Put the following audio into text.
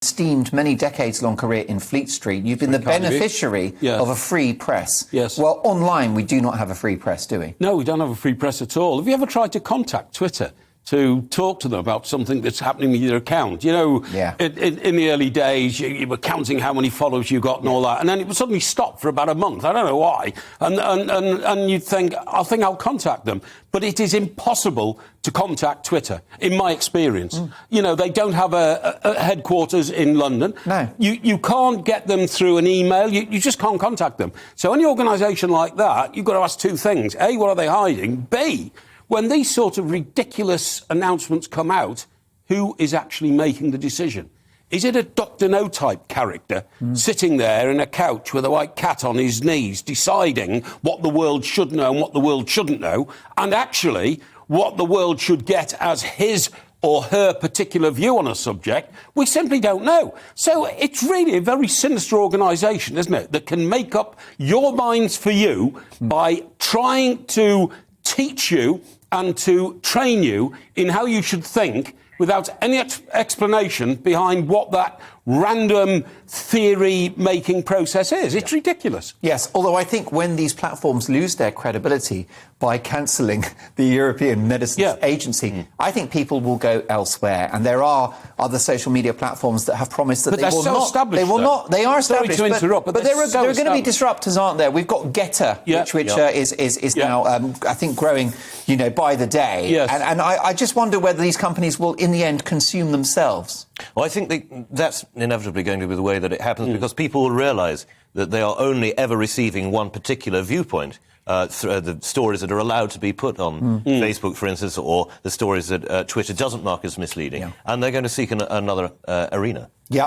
esteemed many decades-long career in Fleet Street, you've been the beneficiary of a free press. Yes. Well, online, we do not have a free press, do we? No, we don't have a free press at all. Have you ever tried to contact Twitter to talk to them about something that's happening with your account? You know, in the early days, you were counting how many followers you got and all that, and then it would suddenly stop for about a month. I don't know why. And you'd think, I'll contact them. But it is impossible to contact Twitter, in my experience. You know, they don't have a headquarters in London. No. You can't get them through an email. You just can't contact them. So any organisation like that, you've got to ask two things. A, what are they hiding? B, when these sort of ridiculous announcements come out, who is actually making the decision? Is it a Dr. No-type character sitting there in a couch with a white cat on his knees deciding what the world should know and what the world shouldn't know, and actually what the world should get as his or her particular view on a subject? We simply don't know. So it's really a very sinister organisation, isn't it, that can make up your minds for you by trying to teach you and to train you in how you should think without any explanation behind what that random theory-making process is. It's ridiculous. Yes, although I think when these platforms lose their credibility by cancelling the European Medicines Agency, I think people will go elsewhere. And there are other social media platforms that have promised that they will not. They will not. They are established. Sorry to interrupt, but there are going to be disruptors, aren't there? We've got Getter, which is now, I think, growing, you know, by the day. Yes. And I just wonder whether these companies will, in the end, consume themselves. Well, I think that's inevitably going to be the way that it happens, because people will realise that they are only ever receiving one particular viewpoint. The stories that are allowed to be put on Facebook, for instance, or the stories that Twitter doesn't mark as misleading. And they're going to seek another arena. Yeah.